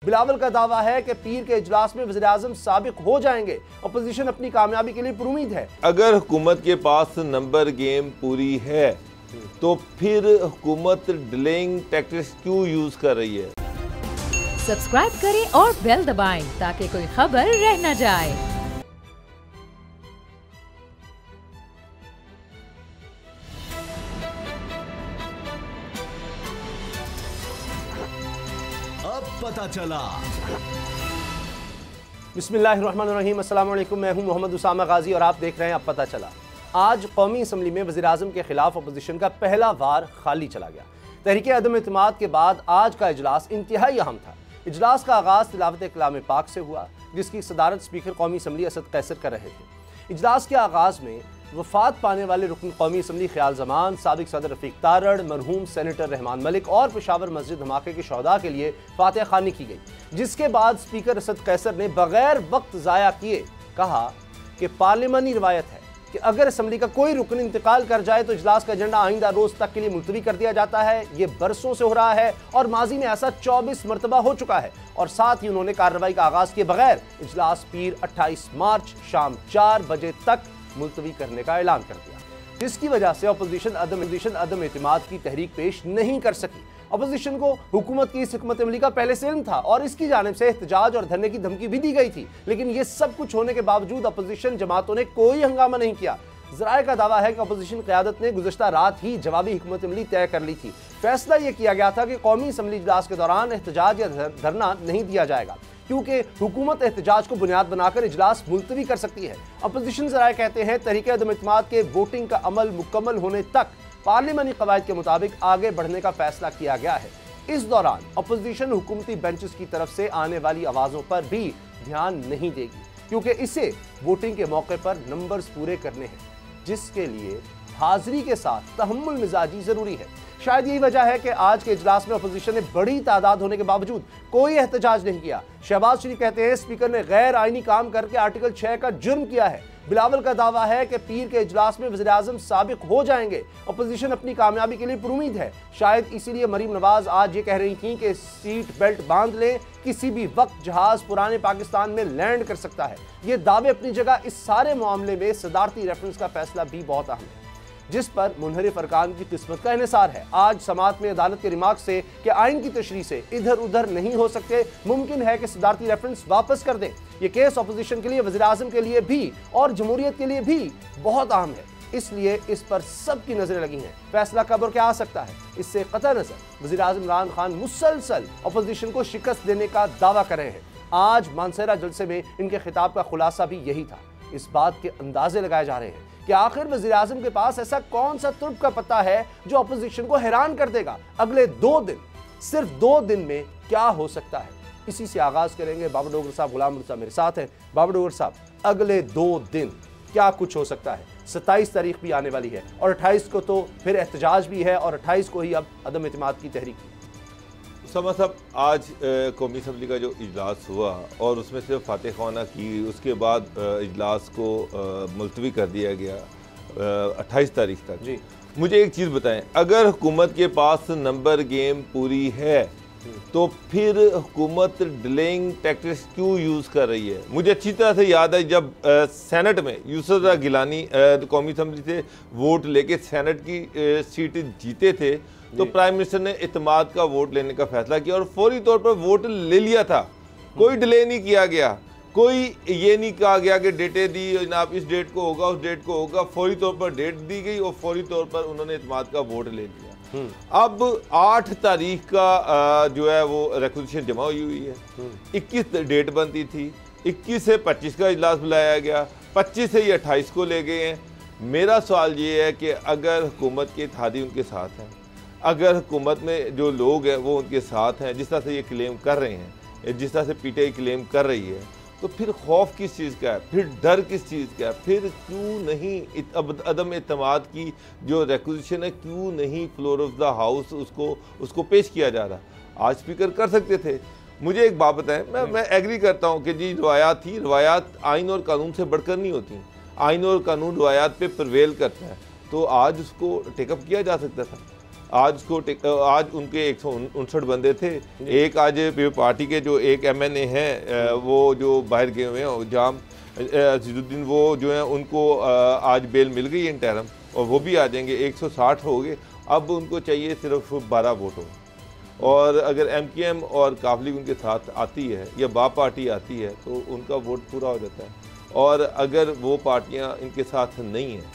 बिलावल का दावा है कि पीर के इजलास में वज़ीर-ए-आज़म साबिक हो जाएंगे। अपोजिशन अपनी कामयाबी के लिए पुरुमीद है। अगर हुकूमत के पास नंबर गेम पूरी है तो फिर हुकूमत डिलेइंग टैक्टिक्स क्यों यूज कर रही है? सब्सक्राइब करें और बेल दबाएं ताकि कोई खबर रह न जाए। अब पता चला। बिस्मिल्लाहिर्रहमानिर्रहीम, अस्सलाम वालेकुम। मैं हूं मोहम्मद उसामा गाजी और आप देख रहे हैं अब पता चला। आज कौमी असम्बली में वज़ीर-ए-आज़म के खिलाफ अपोजिशन का पहला वार खाली चला गया। तहरीक अदम इत्तेमाद के बाद आज का इजलास इंतहाई अहम था। इजलास का आगाज़ तिलावत कलाम पाक से हुआ, जिसकी सदारत स्पीकर कौमी असम्बली असद कैसर कर रहे थे। इजलास के आगाज़ में वफात पाने वाले रुकन कौमी असम्बली ख्याल जमान, साबिक सदर रफ़ीक तारड़, मरहूम सेनेटर रहमान मलिक और पेशावर मस्जिद धमाके के शहदा के लिए फातिहा ख़्वानी की गई, जिसके बाद स्पीकर असद कैसर ने बगैर वक्त ज़ाया किए कहा कि पार्लिमानी रिवायत है कि अगर असम्बली का कोई रुकन इंतकाल कर जाए तो इजलास का एजेंडा आइंदा रोज़ तक के लिए मुलतवी कर दिया जाता है। ये बरसों से हो रहा है और माजी में ऐसा 24 मरतबा हो चुका है। और साथ ही उन्होंने कार्रवाई का आगाज़ किए बगैर इजलास पीर 28 मार्च शाम 4 बजे तक मुलतवी करने का ऐलान कर दिया, जिसकी वजह से अपोजिशन अदम एतमाद की तहरीक पेश नहीं कर सकी। अपोजिशन को हुकूमत की इस हिकमत अमली का पहले से इल्म था और इसकी जानिब से एहतजाज और धरने की धमकी भी दी गई थी, लेकिन ये सब कुछ होने के बावजूद अपोजिशन जमातों ने कोई हंगामा नहीं किया। ज़राए का दावा है कि अपोजिशन क़यादत ने गुज़श्ता रात ही जवाबी हिकमत अमली तय कर ली थी। फैसला यह किया गया था कि कौमी असम्बली इजलास के दौरान एहतजाज या धरना नहीं दिया जाएगा, क्योंकि हुकूमत एहतजाज को बुनियाद बनाकर इजलास मुलतवी कर सकती है। अपोजिशन ज़राए कहते हैं तहरीक अदम इत्तेमाद के वोटिंग का अमल मुकम्मल होने तक पार्लिमानी कवायद के मुताबिक आगे बढ़ने का फैसला किया गया है। इस दौरान अपोजिशन हुकूमती बेंचेस की तरफ से आने वाली आवाज़ों पर भी ध्यान नहीं देगी, क्योंकि इसे वोटिंग के मौके पर नंबर्स पूरे करने हैं, जिसके लिए हाजिरी के साथ तहम्मुल मिजाजी जरूरी है। शायद यही वजह है कि आज के इजलास में अपोजिशन ने बड़ी तादाद होने के बावजूद कोई एहतजाज नहीं किया। शहबाज शरीफ कहते हैं स्पीकर ने गैर आईनी काम करके आर्टिकल 6 का जुर्म किया है। बिलावल का दावा है कि पीर के इजलास में वज़ीर-ए-आज़म साबिक हो जाएंगे। अपोजिशन अपनी कामयाबी के लिए पुरुमीद है। शायद इसीलिए मरीम नवाज आज ये कह रही थी कि सीट बेल्ट बांध लें, किसी भी वक्त जहाज पुराने पाकिस्तान में लैंड कर सकता है। ये दावे अपनी जगह, इस सारे मामले में सदारती रेफरेंस का फैसला भी बहुत अहम है, जिस पर मुनहरिफ अरकान की किस्मत का इन्हिसार है। आज समात में अदालत के रिमार्क से कि आइन की तशरीह से इधर उधर नहीं हो सकते, मुमकिन है कि सदारती रेफरेंस वापस कर दें। यह केस अपोजिशन के लिए, वज़ीर-ए-आज़म के लिए भी और जमहूरियत के लिए भी बहुत अहम है, इसलिए इस पर सबकी नजरें लगी हैं। फैसला कब और क्या आ सकता है, इससे कतई नजर वज़ीर-ए-आज़म इमरान खान मुसलसल अपोजिशन को शिकस्त देने का दावा कर रहे हैं। आज मानसरा जलसे में इनके खिताब का खुलासा भी यही था। इस बात के अंदाजे लगाए जा रहे हैं कि आखिर वज़ीर-ए-आज़म के पास ऐसा कौन सा तुर्क का पता है जो अपोजिशन को हैरान कर देगा। अगले 2 दिन, सिर्फ 2 दिन में क्या हो सकता है, इसी से आगाज करेंगे। बाबर डोगर साहब, गुलाम मुर्तज़ा मेरे साथ हैं। बाबर डोगर साहब, अगले 2 दिन क्या कुछ हो सकता है? 27 तारीख भी आने वाली है और 28 को तो फिर एहतजाज भी है और 28 को ही अब अदम एतमाद की तहरीक। उसामा साहब, आज कौमी असम्बली का जो इजलास हुआ और उसमें से फातिहा ख़्वाना की, उसके बाद इजलास को मुलतवी कर दिया गया 28 तारीख तक। जी, मुझे एक चीज़ बताएं, अगर हुकूमत के पास नंबर गेम पूरी है तो फिर हुकूमत डिलेइंग टैक्टिक्स क्यों यूज़ कर रही है? मुझे अच्छी तरह से याद है जब सेनेट में यूसुफ रज़ा गिलानी कौमी असम्बली से वोट लेके सेनेट की सीट जीते थे, तो प्राइम मिनिस्टर ने इत्तेमाद का वोट लेने का फैसला किया और फौरी तौर पर वोट ले लिया था। कोई डिले नहीं किया गया, कोई ये नहीं कहा गया कि डेटें दी जनाब, इस डेट को होगा, उस डेट को होगा। फौरी तौर पर डेट दी गई और फौरी तौर पर उन्होंने इत्तेमाद का वोट ले लिया। अब 8 तारीख का जो है वो रिक्वेजिशन जमा हुई है। 21 डेट बनती थी, 21 से 25 का इजलास बुलाया गया, 25 से ये 28 को ले गए हैं। मेरा सवाल ये है कि अगर हुकूमत की इत्तेहादी उनके साथ है, अगर हुकूमत में जो लोग हैं वो उनके साथ हैं, जिस तरह से ये क्लेम कर रहे हैं, जिस तरह से पीटीआई क्लेम कर रही है, तो फिर खौफ किस चीज़ का है, फिर डर किस चीज़ का है? फिर क्यों नहीं अदम एतमाद की जो रिक्वेजिशन है, क्यों नहीं फ्लोर ऑफ द हाउस उसको पेश किया जा रहा? आज स्पीकर कर सकते थे। मुझे एक बात बताएं, मैं एग्री करता हूँ कि जी रवायात थी, रवायात आइन और कानून से बढ़कर नहीं होती। आइन और कानून रवायात पे प्रवेल करता है, तो आज उसको टेकअप किया जा सकता था। आज उनके 159 बंदे थे। एक आज पार्टी के जो एक MNA हैं वो जो बाहर गए हुए हैं जाम अजीजुद्दीन, वो जो है उनको आज बेल मिल गई इंटरम, और वो भी आ जाएंगे। 160 हो गए। अब उनको चाहिए सिर्फ 12 वोट हो, और अगर MKM और काफ लीग उनके साथ आती है या बाप पार्टी आती है तो उनका वोट पूरा हो जाता है। और अगर वो पार्टियां इनके साथ नहीं हैं,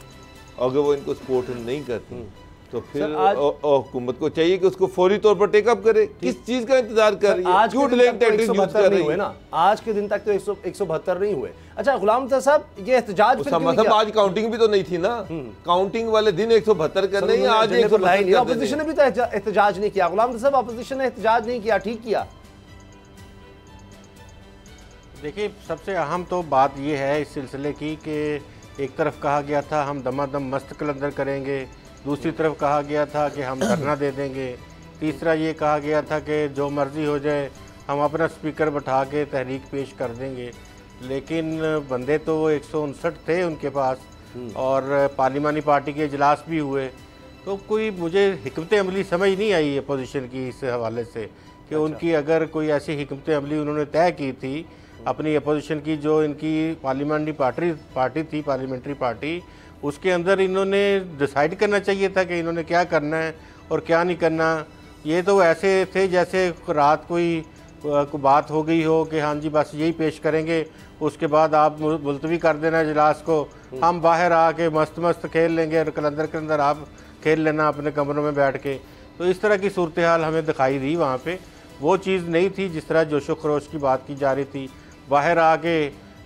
अगर वो इनको सपोर्ट नहीं करती, तो फिर हुकूमत को चाहिए कि उसको फौरी तौर पर टेकअप करे। किस चीज का इंतजार कर रही है? क्यों डिलेइंग टैक्टिक्स यूज कर रही है ना? आज के दिन तक तो 172 नहीं हुए। अच्छा गुलाम मुर्तज़ा साहब, ये एहतजाज मतलब आज काउंटिंग भी तो नहीं थी ना, काउंटिंग वाले दिन 172 करने ही आज 172। अपोजिशन ने भी तो एहतजाज नहीं किया। गुलाम मुर्तज़ा साहब, अपोजिशन ने एहतजाज नहीं किया, ठीक किया। देखिए, सबसे अहम तो बात ये है इस सिलसिले की कि एक तरफ कहा गया था हम दमादम मस्त कलंदर करेंगे, दूसरी तरफ कहा गया था कि हम धरना दे देंगे, तीसरा ये कहा गया था कि जो मर्ज़ी हो जाए हम अपना स्पीकर बैठा के तहरीक पेश कर देंगे। लेकिन बंदे तो 159 थे उनके पास, और पार्लिमानी पार्टी के इजलास भी हुए। तो कोई मुझे हिकमत अमली समझ नहीं आई अपोजिशन की इस हवाले से कि उनकी अगर कोई ऐसी हिकमत अमली उन्होंने तय की थी अपनी अपोजिशन की, जो इनकी पार्लियामेंट्री पार्टी थी, पार्लियामेंट्री पार्टी, उसके अंदर इन्होंने डिसाइड करना चाहिए था कि इन्होंने क्या करना है और क्या नहीं करना। ये तो ऐसे थे जैसे रात कोई बात हो गई हो कि हाँ जी बस यही पेश करेंगे, उसके बाद आप मुलतवी कर देना इजलास को, हम बाहर आके मस्त खेल लेंगे और कलंदर के अंदर आप खेल लेना अपने कमरों में बैठ के। तो इस तरह की सूरत हाल हमें दिखाई दी वहाँ पे। वो चीज़ नहीं थी जिस तरह जोशो खरोश की बात की जा रही थी। बाहर आके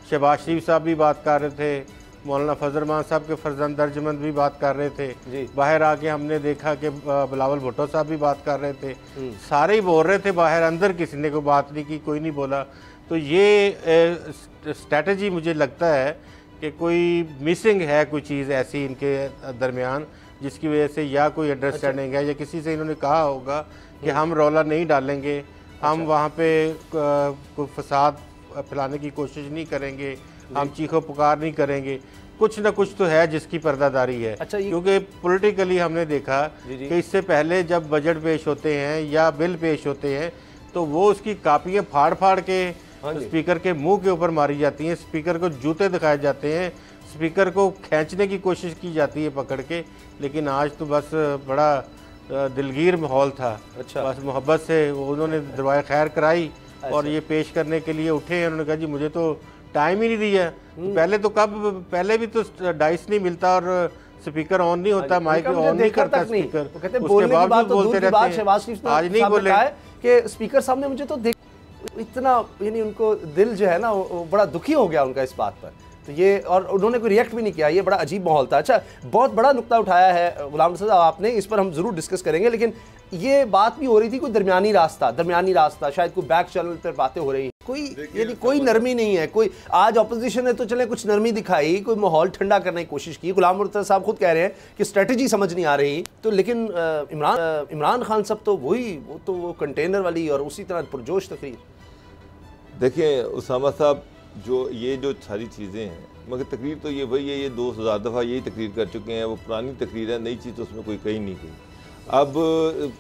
शहबाज शरीफ साहब भी बात कर रहे थे, मौलाना फजल रहमान साहब के फर्जंद दर्जमंद भी बात कर रहे थे। बाहर आके हमने देखा कि बिलावल भुट्टो साहब भी बात कर रहे थे। सारे ही बोल रहे थे बाहर, अंदर किसी ने कोई बात नहीं की, कोई नहीं बोला। तो ये स्ट्रेटजी मुझे लगता है कि कोई मिसिंग है, कोई चीज़ ऐसी इनके दरमियान जिसकी वजह से या कोई अंडरस्टैंडिंग है या किसी से इन्होंने कहा होगा कि हम रौला नहीं डालेंगे, हम वहाँ पे कोई फसाद फैलाने की कोशिश नहीं करेंगे, हम चीखो पुकार नहीं करेंगे। कुछ ना कुछ तो है जिसकी पर्दादारी है। अच्छा, क्योंकि पॉलिटिकली हमने देखा कि इससे पहले जब बजट पेश होते हैं या बिल पेश होते हैं तो वो उसकी कापियाँ फाड़ फाड़ के स्पीकर के मुंह के ऊपर मारी जाती हैं, स्पीकर को जूते दिखाए जाते हैं, स्पीकर को खींचने की कोशिश की जाती है पकड़ के। लेकिन आज तो बस बड़ा दिलगीर माहौल था। अच्छा। बस मोहब्बत से उन्होंने दुआए खैर कराई और ये पेश करने के लिए उठे हैं। उन्होंने कहा जी मुझे तो टाइम ही नहीं दिया। पहले तो पहले भी तो डाइस नहीं मिलता और स्पीकर ऑन नहीं होता, माइक ऑन नहीं करता स्पीकर, उसके बावजूद बोलते रहते हैं। आज नहीं बोले कि स्पीकर साहब ने मुझे तो देख इतना, यानी उनको दिल जो है ना वो बड़ा दुखी हो गया उनका इस बात पर। तो ये, और उन्होंने कोई रिएक्ट भी नहीं किया, ये बड़ा अजीब माहौल था। अच्छा, बहुत बड़ा नुक्ता उठाया है गुलाम साहब आपने, इस पर हम जरूर डिस्कस करेंगे। लेकिन ये बात भी हो रही थी कोई दरमियानी रास्ता, शायद कोई बैक चैनल पर बातें हो रही हैं, कोई नरमी नहीं है। कोई आज अपोजिशन ने तो चले कुछ नरमी दिखाई, कोई माहौल ठंडा करने की कोशिश की। गुलाम मुर्तज़ा साहब खुद कह रहे हैं कि स्ट्रेटजी समझ नहीं आ रही। तो लेकिन इमरान खान साहब तो वो कंटेनर वाली और उसी तरह पुरजोश तकरीर। देखिए उसामा साहब, जो सारी चीज़ें हैं, मगर तकरीर तो ये वही है, ये 2000 दफ़ा यही तकरीर कर चुके हैं। वो पुरानी तकरीर है, नई चीज़ तो उसमें कोई कही नहीं गई। अब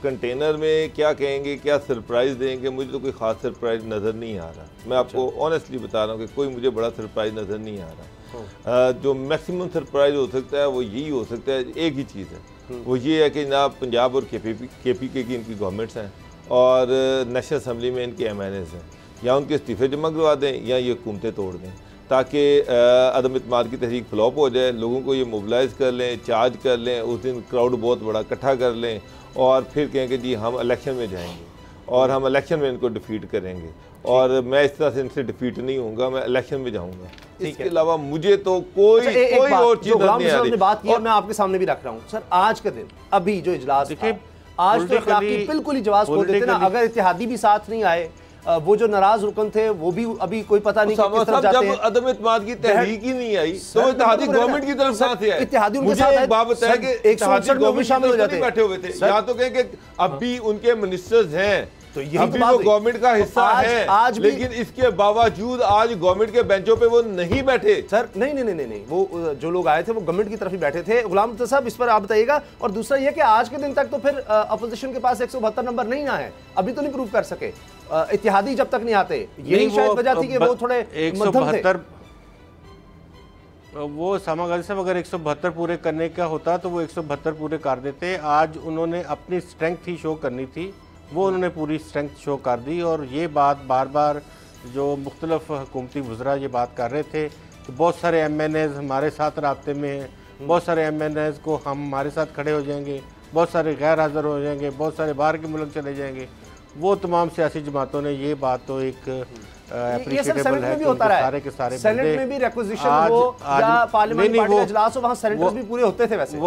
कंटेनर में क्या कहेंगे, क्या सरप्राइज़ देंगे, मुझे तो कोई ख़ास सरप्राइज़ नज़र नहीं आ रहा। मैं आपको ऑनेस्टली बता रहा हूँ कि कोई मुझे बड़ा सरप्राइज़ नज़र नहीं आ रहा। जो मैक्सिमम सरप्राइज़ हो सकता है वो यही हो सकता है, एक ही चीज़ है, वो ये है कि जनाब पंजाब और KPK की इनकी गवर्नमेंट्स हैं और नेशनल असम्बली में इनके MNAs हैं, या उनके इस्तीफ़े जमा करवा दें या ये हुकूमतें तोड़ दें, ताकि अदम इत्मीनाद की तहरीक फ्लॉप हो जाए, लोगों को ये मोबिलाइज़ कर लें, चार्ज कर लें, उस दिन क्राउड बहुत बड़ा इकट्ठा कर लें और फिर कहें कि जी हम इलेक्शन में जाएंगे और हम इलेक्शन में इनको डिफीट करेंगे और मैं इस तरह से इनसे डिफीट नहीं होऊंगा, मैं इलेक्शन में जाऊंगा। इसके अलावा मुझे तो कोई और चीज़ नहीं आ रही। बात की और मैं आपके सामने भी रख रहा हूँ सर, आज के दिन अभी जो इजलास देखिए, आज तो इखलाकी बिल्कुल ही जवाब खो देते ना। अगर इत्तेहादी भी साथ नहीं आए, वो जो नाराज रुकन थे वो भी अभी कोई पता नहीं किस तरफ जाते हैं। जब अदम इत्मीनाद की तहरीक ही नहीं आई तो इत्तेहादी गवर्नमेंट की तरफ से आए। इत्तेहादी उनके मुझे साथ एक बात बताया कि इत्तेहादी गवर्नमेंट शामिल हो जाते बैठे हुए थे, या तो कहें कि अब भी उनके मिनिस्टर्स हैं तो यही अभी तो बात वो हुई। गवर्नमेंट का हिस्सा है, आज भी लेकिन इसके बावजूद आज गवर्नमेंट के बेंचों पे वो नहीं बैठे। सर नहीं, वो जो लोग आए थे वो गवर्नमेंट की तरफ ही बैठे थे। गुलाम मुफ्ती साहब, इस पर आप बताइएगा। और दूसरा ये कि आज के दिन तक तो फिर अपोजिशन के पास 172 नंबर नहीं ना है, अभी तो नहीं प्रूव कर सके। इत्तेहादी जब तक नहीं आते, यही शायद वजह थी कि वो थोड़े मध्यम थे। वो सामा गाजी साहब अगर 172 पूरे करने का होता तो वो 172 पूरे कर देते। आज उन्होंने अपनी स्ट्रेंथ ही शो करनी थी, वो उन्होंने पूरी स्ट्रेंथ शो कर दी। और ये बात बार बार जो मुख्तलिफ हुकूमती वज़रा ये बात कर रहे थे कि बहुत सारे MNAs हमारे साथ राब्ते में हैं, बहुत सारे MNAs को हम हमारे साथ खड़े हो जाएंगे, बहुत सारे गैर हाज़िर हो जाएंगे, बहुत सारे बाहर के मुल्क चले जाएंगे। वो तमाम सियासी जमातों ने ये बात तो एक एप्रिशिएटेबल है कि सारे के सारे सेनेट में भी रिक्विजिशन हो या पार्लियामेंट पार्टी का इजलास हो, वहां सेनेटर्स भी पूरे होते थे। वैसे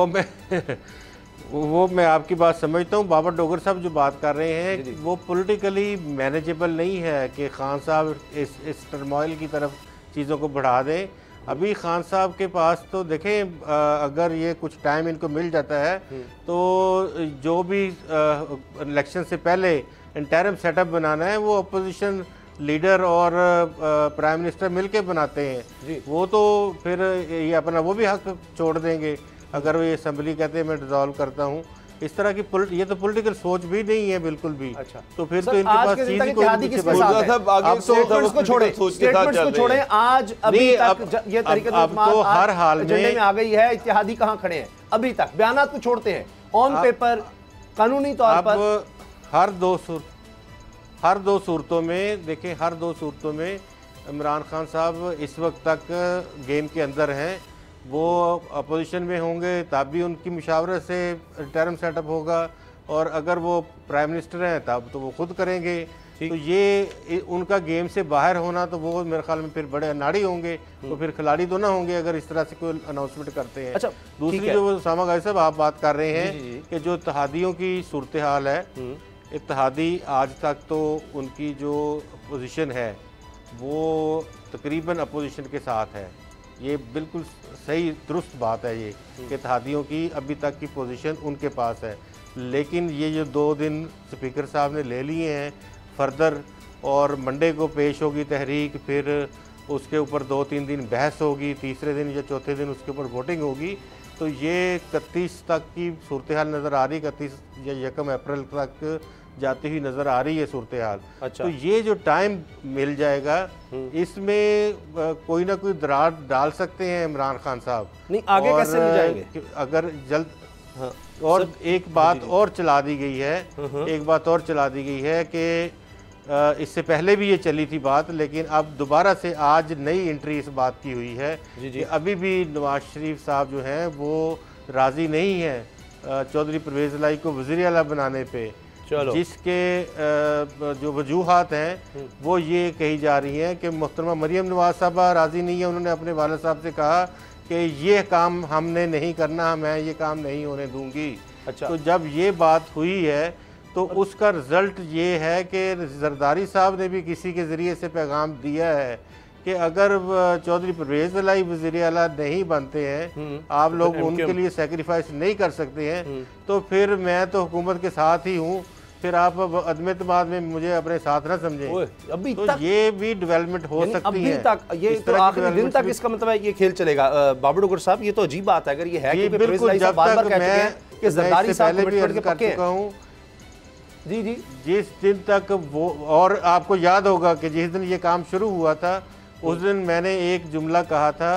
वो मैं आपकी बात समझता हूँ। बाबर डोगर साहब जो बात कर रहे हैं वो पॉलिटिकली मैनेजेबल नहीं है कि खान साहब इस टर्मोइल की तरफ चीज़ों को बढ़ा दें। अभी खान साहब के पास तो देखें, अगर ये कुछ टाइम इनको मिल जाता है तो जो भी इलेक्शन से पहले इंटरिम सेटअप बनाना है वो अपोजिशन लीडर और प्राइम मिनिस्टर मिलके बनाते हैं। वो तो फिर ये अपना वो भी हक छोड़ देंगे अगर वो ये असेंबली कहते हैं मैं डिसॉल्व करता हूँ। इस तरह की ये तो पॉलिटिकल सोच भी नहीं है बिल्कुल भी। अच्छा। तो फिर तो इनके पास चीज ही कोई स्टेटमेंट्स को छोड़ें, आज अभी तक ये तरीके अब तो हर हाल में आ गई है। इत्तेहादी कहाँ खड़े हैं अभी तक? बयानात को छोड़ते हैं, ऑन पेपर कानूनी तौर पर हर दो सूरतों में देखें, हर दो सूरतों में इमरान खान साहब इस वक्त तक गेम के अंदर हैं। वो अपोजिशन में होंगे तब भी उनकी मुशावरत से इंटरिम सेटअप होगा, और अगर वो प्राइम मिनिस्टर हैं तब तो वो खुद करेंगे। तो ये उनका गेम से बाहर होना, तो वो मेरे ख्याल में फिर बड़े अनाड़ी होंगे, तो फिर खिलाड़ी तो ना होंगे अगर इस तरह से कोई अनाउंसमेंट करते हैं। अच्छा, दूसरी जो सामा गाजी साहब आप बात कर रहे हैं कि जो इत्तेहादियों की सूरत हाल है, इत्तेहादी आज तक तो उनकी जो पोजीशन है वो तकरीबन अपोजिशन के साथ है। ये बिल्कुल सही दुरुस्त बात है ये कि इत्तेहादियों की अभी तक की पोजीशन उनके पास है। लेकिन ये जो 2 दिन स्पीकर साहब ने ले लिए हैं फर्दर, और मंडे को पेश होगी तहरीक, फिर उसके ऊपर 2-3 दिन बहस होगी, तीसरे दिन या चौथे दिन उसके ऊपर वोटिंग होगी, तो ये 31 तक की सूरत हाल नज़र आ रही, 31 या 1 अप्रैल तक जाती हुई नज़र आ रही है सूरत हाल। अच्छा। तो ये जो टाइम मिल जाएगा इसमें कोई ना कोई दरार डाल सकते हैं इमरान खान साहब। नहीं, आगे कैसे ले जाएंगे अगर जल्द। हाँ। और एक बात और चला दी गई है, एक बात और चला दी गई है कि इससे पहले भी ये चली थी बात, लेकिन अब दोबारा से आज नई एंट्री इस बात की हुई है कि अभी भी नवाज शरीफ साहब जो हैं वो राज़ी नहीं है चौधरी परवेज़ इलाही को वज़ीर आला बनाने पे, जिसके जो वजूहात हैं वो ये कही जा रही हैं कि मोहतरमा मरियम नवाज साहबा राज़ी नहीं है। उन्होंने अपने वालिद साहब से कहा कि ये काम हमने नहीं करना, मैं ये काम नहीं होने दूंगी। अच्छा। तो जब ये बात हुई है तो उसका रिज़ल्ट ये है कि जरदारी साहब ने भी किसी के ज़रिए से पैगाम दिया है कि अगर चौधरी परवेज़ इलाही वज़ीर आला नहीं बनते हैं, आप लोग उनके लिए सेक्रीफाइस नहीं कर सकते हैं, तो फिर मैं तो हुकूमत के साथ ही हूँ, फिर आप अदम एतमाद में मुझे अपने साथ ना समझें। अभी तो तक ये भी डेवलपमेंट हो सकती है तक, ये तो आखिरी दिन तक इसका मतलब है ये खेल चलेगा। बाबर डोगर साहब, ये तो अजीब बात है अगर ये है कि परवेज़ इलाही साहब बार-बार कहते हैं कि जरदारी साहब कमिटमेंट के पक्के हैं। जी, जिस दिन तक वो, और आपको याद होगा कि जिस दिन ये काम शुरू हुआ था उस दिन मैंने एक जुमला कहा था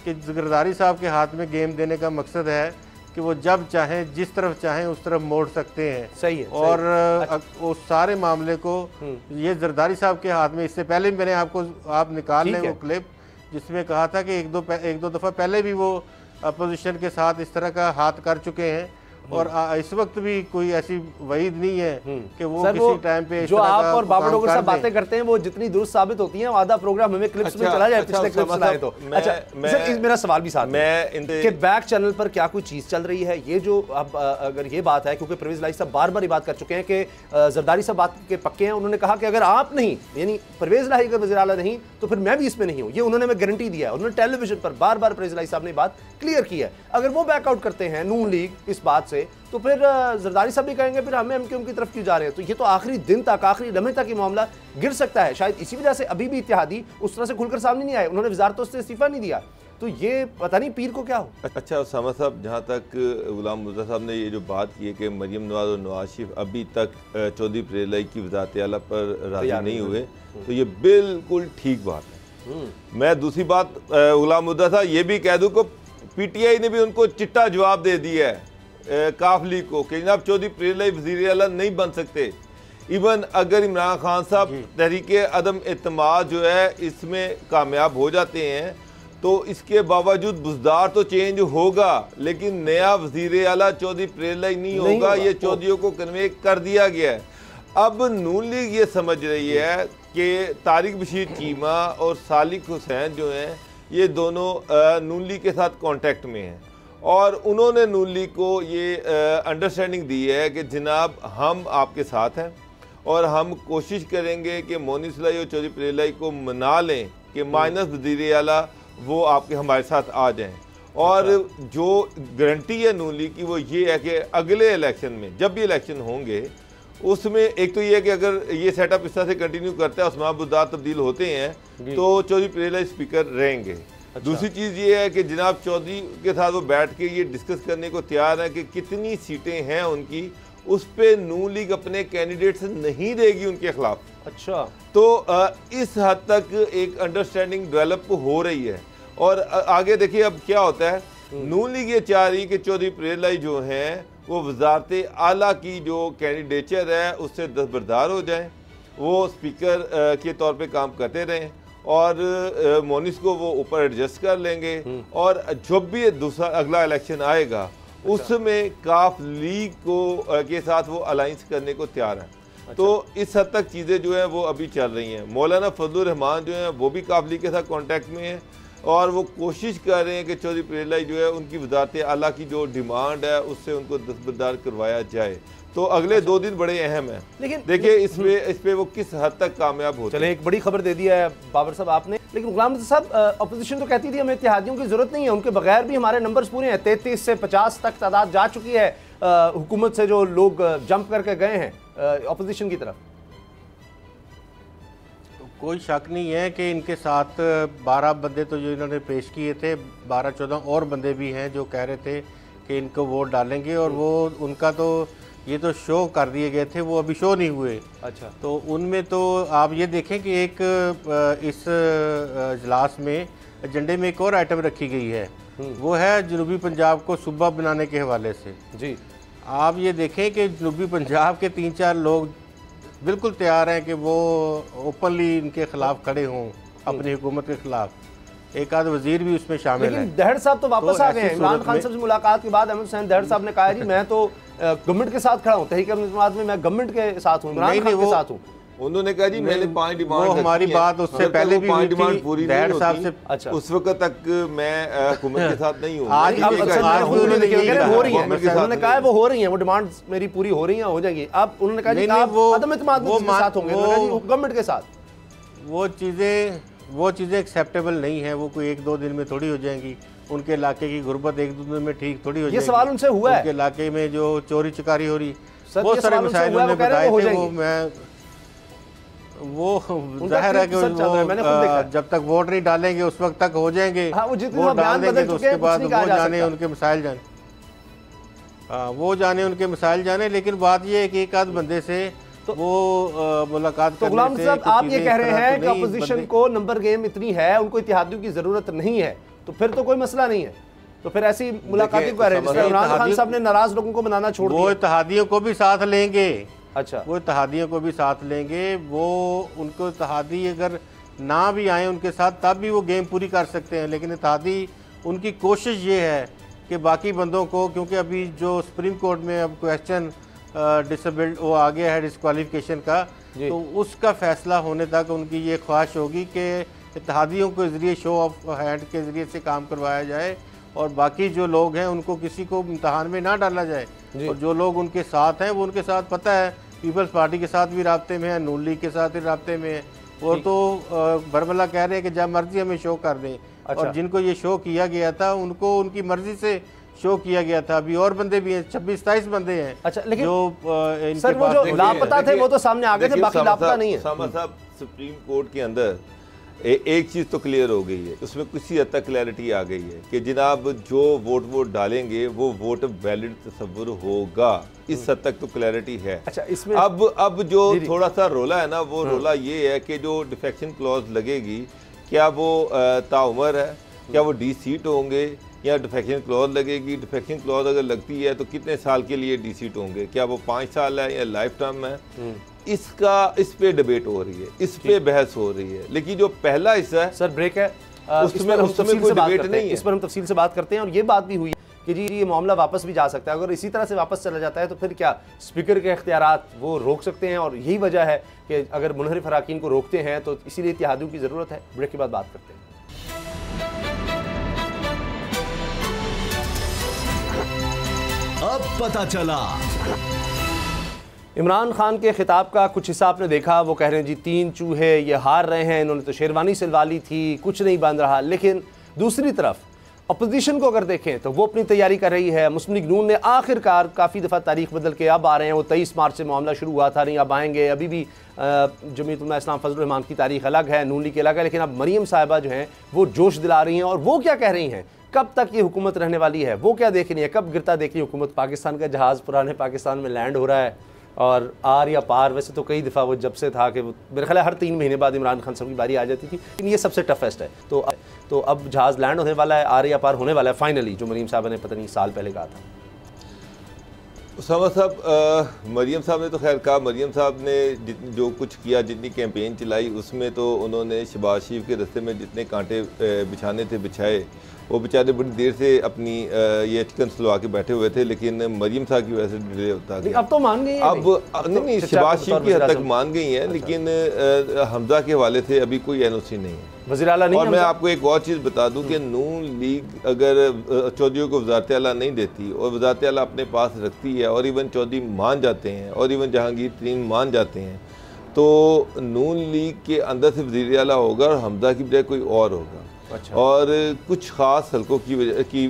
कि जरदारी साहब के हाथ में गेम देने का मकसद है कि वो जब चाहें जिस तरफ चाहें उस तरफ मोड़ सकते हैं। सही है। और उस सारे मामले को ये जरदारी साहब के हाथ में, इससे पहले मैंने आप निकाल लें वो क्लिप जिसमें कहा था कि एक दो दफ़ा पहले भी वो अपोजिशन के साथ इस तरह का हाथ कर चुके हैं, और इस वक्त भी कोई ऐसी वहीद नहीं है कि वो किसी टाइम पे जो आप और बाबर डोगर साहब बातें करते हैं वो जितनी दुरुस्त साबित होती हैं, आधा प्रोग्राम हमें क्लिप्स में चला जाए, पिछले क्लिप्स सुनाए तो। अच्छा सर, मेरा सवाल भी साथ में कि बैक चैनल पर क्या कोई चीज चल रही है? ये जो अब अगर ये बात है, क्योंकि परवेज़ इलाही साहब बार-बार ये बात कर चुके हैं कि जरदारी साहब बात के पक्के हैं, उन्होंने कहा कि अगर आप नहीं, यानी परवेज़ इलाही अगर वज़ीर आला नहीं तो फिर मैं भी इसमें नहीं हूँ, ये उन्होंने हमें गारंटी दिया है। उन्होंने टेलीविजन पर बार-बार परवेज़ इलाही साहब ने बात क्लियर की है। अगर वो बैकआउट करते हैं, नून लीग इस बात से, तो फिर जरदारी साहब भी कहेंगे फिर हमें एमक्यूएम की तरफ क्यों जा रहे हैं। तो ये तो आखिरी दिन तक, आखिरी लम्हे तक ये मामला गिर सकता है। शायद इसी वजह से अभी भी इत्तेहादी उस तरह से खुलकर सामने नहीं आए, उन्होंने वजारतों से इस्तीफा नहीं दिया। तो ये पता नहीं पीर को क्या हो। अच्छा उसामा साहब, जहाँ तक गुलाम मुर्तज़ा साहब ने ये जो बात की है कि मरियम नवाज और नवाज शरीफ अभी तक चौधरी पीरलाई की वज़ारत आला पर राज़ी नहीं हुए, तो ये बिल्कुल ठीक बात है। मैं दूसरी बात गुलाम मुर्तज़ा साहब ये भी कह दूँ को PTI ने भी उनको चिट्टा जवाब दे दिया है काफ लीग को कि जनाब चौधरी पीरलाई वज़ीर आला नहीं बन सकते। इवन अगर इमरान खान साहब तहरीके अदम एतमाद जो है इसमें कामयाब हो जाते हैं तो इसके बावजूद बुज़दार तो चेंज होगा, लेकिन नया वज़ीर आला चौधरी पीरलाई नहीं होगा। ये चौधरियों को कन्वे कर दिया गया है। अब नून लीग ये समझ रही है कि तारिक बशीर चीमा और सालिक हुसैन जो हैं ये दोनों नून लीग के साथ कांटेक्ट में हैं और उन्होंने नून लीग को ये अंडरस्टैंडिंग दी है कि जनाब हम आपके साथ हैं और हम कोशिश करेंगे कि मोनी सलाई और चौधरी पीरलाई को मना लें कि माइनस वज़ीर आला वो आपके हमारे साथ आ जाएं। और जो गारंटी है नून लीग की वो ये है कि अगले इलेक्शन में जब भी इलेक्शन होंगे उसमें एक तो ये है कि अगर ये सेटअप इस तरह से कंटिन्यू करता है, उस्मान बुज़दार तब्दील होते हैं तो चौधरी पीरलाई स्पीकर रहेंगे। दूसरी चीज़ ये है कि जनाब चौधरी के साथ वो बैठ के ये डिस्कस करने को तैयार है कि कितनी सीटें हैं उनकी, उस पर नून लीग अपने कैंडिडेट्स नहीं देगी उनके खिलाफ। अच्छा, तो इस हद तक एक अंडरस्टैंडिंग डेवलप हो रही है। और आगे देखिए अब क्या होता है। नून लीग ये चाह रही कि चौधरी पीरलाई जो हैं वो वज़ारत आला की जो कैंडिडेचर है उससे दस्तबरदार हो जाएं, वो स्पीकर के तौर पे काम करते रहें और मोनिस को वो ऊपर एडजस्ट कर लेंगे और जब भी दूसरा अगला इलेक्शन आएगा उसमें काफ लीग को के साथ वो अलाइंस करने को तैयार है। तो इस हद तक चीज़ें जो हैं वो अभी चल रही हैं। मौलाना फजलुर रहमान जो हैं वो भी काफ लीग के साथ कांटेक्ट में हैं और वो कोशिश कर रहे हैं कि चौधरी पीरलाई जो है उनकी वज़ारत आला की जो डिमांड है उससे उनको दस्तबरदार करवाया जाए। तो अगले 2 दिन बड़े अहम हैं, लेकिन देखिए इस पे वो किस हद तक कामयाब होते हैं। चले एक बड़ी खबर दे दी है बाबर साहब आपने, लेकिन गुलाम साहब अपोजिशन तो कहती थी हमें इत्तेहादियों की जरूरत नहीं है, उनके बगैर भी हमारे नंबर्स पूरे हैं। 33 से 50 तक तादाद जा चुकी है हुकूमत से जो लोग जंप करके गए हैं अपोजिशन की तरफ। कोई शक नहीं है कि इनके साथ 12 बंदे तो जो इन्होंने पेश किए थे, 12-14 और बंदे भी हैं जो कह रहे थे कि इनको वोट डालेंगे और वो उनका तो ये तो शो कर दिए गए थे, वो अभी शो नहीं हुए। अच्छा, तो उनमें तो आप ये देखें कि एक इस इजलास में एजेंडे में एक और आइटम रखी गई है, वो है जनूबी पंजाब को सूबा बनाने के हवाले से। जी, आप ये देखें कि जनूबी पंजाब के 3-4 लोग बिल्कुल तैयार हैं कि वो ओपनली इनके खिलाफ खड़े हों, अपनी हुकूमत के खिलाफ। एक आध वजीर भी उसमें शामिल है। दहड़ साहब तो वापस आ गए हैं। इमरान खान साहब से मुलाकात के बाद अहमद हुसैन दहड़ साहब ने कहा जी मैं तो गवर्नमेंट के साथ खड़ा हूँ, तहरीक-ए-इंसाफ में मैं गवर्नमेंट के साथ हूँ, इमरान खान के साथ हूँ। उन्होंने कहा जी मैंने 5 डिमांड, वो हमारी बात उससे पहले भी 5 डिमांड पूरी नहीं साहब से। अच्छा, उस वक्त तक मैं हुकूमत के साथ नहीं हूँ। आज हो रही है, उन्होंने कहा वो हो रही है, वो डिमांड मेरी पूरी हो रही है, हो जाएगी। अब उन्होंने कहा जी आप अदम एतमाद के साथ होंगे, गवर्नमेंट के साथ। वो चीज़ें एक्सेप्टेबल नहीं है, वो कोई 1-2 दिन में थोड़ी हो जाएंगी। उनके इलाके की गुर्बत 1-2 दिन में ठीक थोड़ी हो जाएगी। ये सवाल उनसे हुआ है, उनके इलाके में जो चोरी चकारी हो रही, बहुत सारे मसाइल उन्होंने बताए थे। वो जाहिर है कि वो जब तक वोट नहीं डालेंगे उस वक्त तक हो जाएंगे। वोट डाल देंगे तो उसके बाद वो जाने उनके मसाइल जाने, वो जाने उनके मसाइल जाने। लेकिन बात ये है कि एक आध बंदे से वो मुलाकात तो गुलाम साहब आप ये कह रहे हैं कि अपोजिशन को नंबर गेम इतनी है, उनको इत्तेहादियों की जरूरत नहीं है, तो फिर तो कोई मसला नहीं है। तो फिर ऐसी मुलाकातें कर रहे हैं जिसमें इमरान खान साहब ने नाराज लोगों को मनाना छोड़ दिया। वो इत्तेहादियों को भी साथ लेंगे। अच्छा, वो इत्तेहादियों को भी साथ लेंगे। वो उनको इत्तेहादी अगर ना भी आए उनके साथ तब भी वो गेम पूरी कर सकते हैं। लेकिन इत्तेहादी उनकी कोशिश ये है कि बाकी बंदों को, क्योंकि अभी जो सुप्रीम कोर्ट में अब क्वेश्चन डिसेबल्ड वो आ गया है डिस्क्वालिफिकेशन का, तो उसका फैसला होने तक उनकी ये ख्वाहिश होगी कि इत्तेहादियों के ज़रिए शो ऑफ हैंड के ज़रिए से काम करवाया जाए और बाकी जो लोग हैं उनको किसी को इम्तहान में ना डाला जाए। और जो लोग उनके साथ हैं वो उनके साथ पता है, पीपल्स पार्टी के साथ भी राब्ते में है, नून लीग के साथ भी राब्ते में है। और तो बरमला कह रहे हैं कि जब मर्जी हमें शो कर दें। अच्छा। और जिनको ये शो किया गया था उनको उनकी मर्जी से शो किया गया था। अभी और बंदे भी हैं, 26-27 बंदे हैं। अच्छा, लेकिन जो सर वो जो लापता थे वो तो सामने आ गए थे, बाकी लापता नहीं है। उसामा साहब, सुप्रीम कोर्ट के अंदर एक चीज़ तो क्लियर हो गई है, उसमें किसी हद तक क्लैरिटी आ गई है कि जनाब जो वोट डालेंगे वो वोट वैलिड तस्वुर होगा। इस हद तक तो क्लैरिटी है। अच्छा, इसमें अब जो थोड़ा सा रोला है ना, वो रोला ये है कि जो डिफेक्शन क्लॉज लगेगी, क्या वो ताउमर है, क्या वो डी सीट होंगे या डिफेक्शन क्लॉज लगेगी। डिफेक्शन क्लॉज अगर लगती है तो कितने साल के लिए डी सीट होंगे, क्या वो 5 साल है या लाइफ टाइम है, इस पे डिबेट हो रही है, इस पे बहस हो रही है। लेकिन जो पहला हिस्सा है सर ब्रेक है, उसमें कोई डिबेट नहीं है। इस पर हम तफसील से बात करते हैं। और ये बात भी हुई कि जी ये मामला वापस भी जा सकता है। अगर इसी तरह से वापस चला जाता है तो फिर क्या स्पीकर के इख्तियारात वो रोक सकते हैं, और यही वजह है कि अगर मुनहरिफ अराकीन को रोकते हैं तो इसीलिए इत्तेहादियों की ज़रूरत है। ब्रेक के बाद बात करते हैं। अब पता चला। इमरान खान के खिताब का कुछ हिस्सा आपने देखा, वो कह रहे हैं जी 3 चूहे ये हार रहे हैं, इन्होंने तो शेरवानी सिलवा ली थी, कुछ नहीं बन रहा। लेकिन दूसरी तरफ अपोजिशन को अगर देखें तो वो अपनी तैयारी कर रही है। मुस्लिम लीग नून ने आखिरकार काफ़ी दफ़ा तारीख बदल के अब आ रहे हैं। वो 23 मार्च से मामला शुरू हुआ था, नहीं अब आएंगे। अभी भी जमीयत उलमा इस्लाम फजल रहमान की तारीख अलग है, नून लीग की अलग है, लेकिन अब मरीम साहिबा जो हैं वो जोश दिला रही हैं। और वो क्या कह रही हैं, कब तक ये हुकूमत रहने वाली है, वो क्या देख रही है, कब गिरता देख रही है हुकूमत। पाकिस्तान का जहाज़ पुराने पाकिस्तान में लैंड हो रहा है, और आर या पार वैसे तो कई दफ़ा वो जब से था कि वो मेरे ख्याल हर 3 महीने बाद इमरान खान साहब की बारी आ जाती थी, लेकिन ये सबसे टफेस्ट है। तो अब जहाज़ लैंड होने वाला है, आर या पार होने वाला है फाइनली, जो मरीम साहब ने पता नहीं साल पहले कहा था। उसामा साहब, मरियम साहब ने तो खैर कहा, मरियम साहब ने जो कुछ किया, जितनी कैंपेन चलाई, उसमें तो उन्होंने शहबाज शरीफ के रास्ते में जितने कांटे बिछाने थे बिछाए। वो बेचारे बड़ी देर से अपनी ये चिकन सुलवा के बैठे हुए थे, लेकिन मरियम साहब की वजह से डिले होता गया। अब तो मान गई, अब नहीं, शहबाज शरीफ की हद तक मान गई हैं, लेकिन हमजा के हवाले से अभी कोई एनओसी नहीं है, वज़ीर आला नहीं। और मैं आपको एक और चीज़ बता दूं कि नून लीग अगर चौधरी को वज़ारत आला नहीं देती और वज़ारत आला अपने पास रखती है, और इवन चौधरी मान जाते हैं, और इवन जहांगीर तरीन मान जाते हैं, तो नून लीग के अंदर से वज़ीर आला होगा और हमजा की बजाय कोई और होगा। अच्छा। और कुछ ख़ास हलकों की वजह की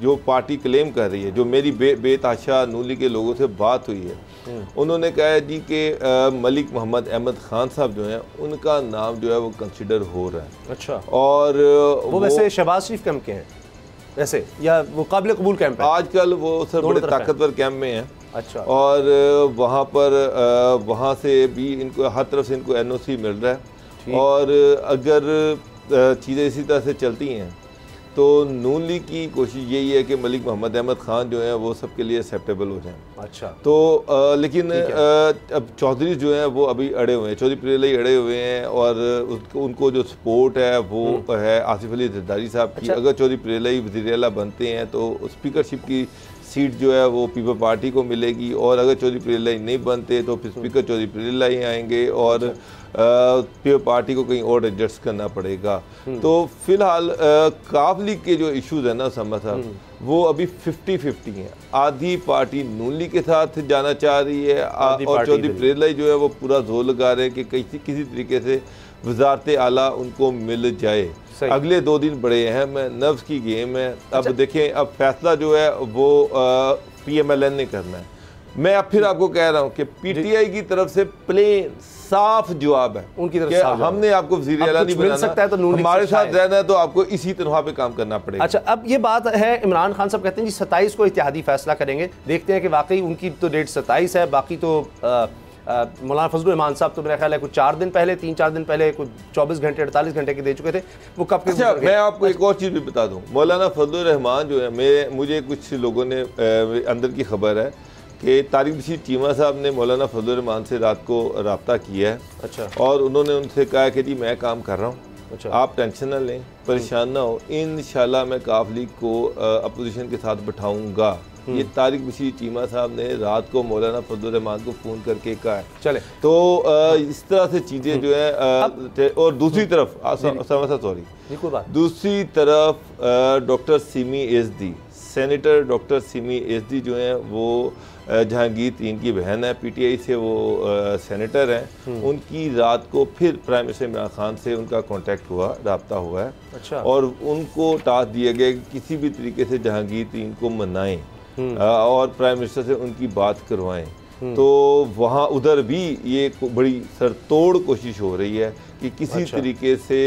जो पार्टी क्लेम कर रही है, जो मेरी बेताशा नून लीग के लोगों से बात हुई है, उन्होंने कहा है जी कि मलिक मोहम्मद अहमद खान साहब जो हैं उनका नाम जो है वो कंसिडर हो रहा है। अच्छा। और वो वैसे शहबाज शरीफ कैंप के हैं वैसे, या वो काबिल कबूल कैंप है? आजकल वो सर बड़े ताकतवर कैंप में हैं। अच्छा। और वहाँ पर वहाँ से भी इनको हर तरफ से इनको एनओसी मिल रहा है। और अगर चीज़ें इसी तरह से चलती हैं तो नून लीग की कोशिश यही है कि मलिक मोहम्मद अहमद खान जो हैं वो सबके लिए एक्सेप्टेबल हो जाएं। अच्छा। तो लेकिन अब चौधरी जो हैं वो अभी अड़े हुए हैं, चौधरी प्रियलाई अड़े हुए हैं, और उनको जो सपोर्ट है वो है आसिफ अली जरदारी साहब की। अगर चौधरी प्रियलाई वज़ीर आला बनते हैं तो स्पीकरशिप की सीट जो है वो पीपल पार्टी को मिलेगी, और अगर चौधरी प्रियलाई नहीं बनते तो फिर स्पीकर चौधरी प्रियलाई आएंगे, और पीपल पार्टी को कहीं और एडजस्ट करना पड़ेगा। तो फिलहाल काफ लीग के जो इश्यूज है ना उसामा साहब, वो अभी 50-50 हैं। आधी पार्टी नून लीग के साथ जाना चाह रही है, और चौधरी प्रियलाई जो है वो पूरा जोर लगा रहे हैं कि किसी तरीके से वज़ारत आला उनको मिल जाए। अगले 2 दिन बड़े अहम है, नफ्स की गेम है। अब देखें, अब फैसला जो है वो PMLN ने करना है। मैं अब फिर आपको कह रहा हूँ कि PTI की तरफ से प्लेन साफ जवाब है उनकी तरफ से, हमने आपको वज़ीर आला नहीं बनाना, सकता है तो हमारे साथ रहना है तो आपको इसी तरह पे काम करना पड़ेगा। अच्छा, अब ये बात है, इमरान खान साहब कहते हैं जी 27 को इत्तेहादी फैसला करेंगे। देखते हैं कि वाकई उनकी तो डेट 27 है, बाकी तो मौलाना फजल रहमान साहब तो मेरा ख्याल है कुछ 4 दिन पहले, 3-4 दिन पहले, कुछ 24 घंटे 48 घंटे के दे चुके थे। वो कब के? अच्छा, मैं आपको एक और चीज़ भी बता दूं, मौलाना फजल रहमान जो है, मुझे कुछ लोगों ने अंदर की खबर है कि तारिक बशीर चीमा साहब ने मौलाना फजल रहमान से रात को रब्ता किया है। अच्छा। और उन्होंने उनसे कहा कि जी मैं काम कर रहा हूँ, अच्छा, आप टेंशन ना लें, परेशान ना हो, इंशाल्लाह मैं काफ लीग को अपोजिशन के साथ बिठाऊंगा। ये तारिक बशीर चीमा साहब ने रात को मौलाना फजल रहमान को फ़ोन करके कहा है। चले तो इस तरह से चीज़ें जो है। और दूसरी तरफ सॉरी, दूसरी तरफ डॉक्टर सिमी एजदी सेनेटर डॉक्टर सिमी एसडी जो हैं वो जहांगीर तरीन की बहन है, पीटीआई से वो सेनेटर हैं। उनकी रात को फिर प्राइम मिनिस्टर इमरान खान से उनका कांटेक्ट हुआ, रब्ता हुआ है। अच्छा। और उनको टास्क दिया गया कि किसी भी तरीके से जहांगीर तरीन को मनाएं और प्राइम मिनिस्टर से उनकी बात करवाएं। तो वहाँ उधर भी ये बड़ी सरतोड़ कोशिश हो रही है कि किसी तरीके से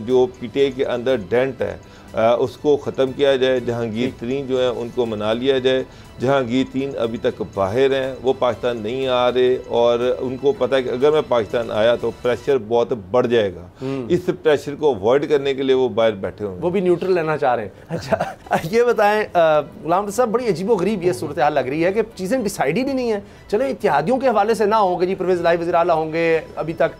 जो पीटीआई के अंदर डेंट है उसको ख़त्म किया जाए, जहांगीर तरीन जो है उनको मना लिया जाए। जहांगीर तरीन अभी तक बाहर हैं, वो पाकिस्तान नहीं आ रहे और उनको पता है कि अगर मैं पाकिस्तान आया तो प्रेशर बहुत बढ़ जाएगा। इस प्रेशर को अवॉइड करने के लिए वो बाहर बैठे हुए हैं, वो भी न्यूट्रल रहना चाह रहे हैं। अच्छा ये बताएं गुलाम साहब, बड़ी अजीबोगरीब ये सूरत हाल लग रही है कि चीज़ें डिसाइड ही नहीं है। चलो इत्तेहादियों के हवाले से ना होंगे जी, परवेज़ इलाही वज़ीर आला होंगे, अभी तक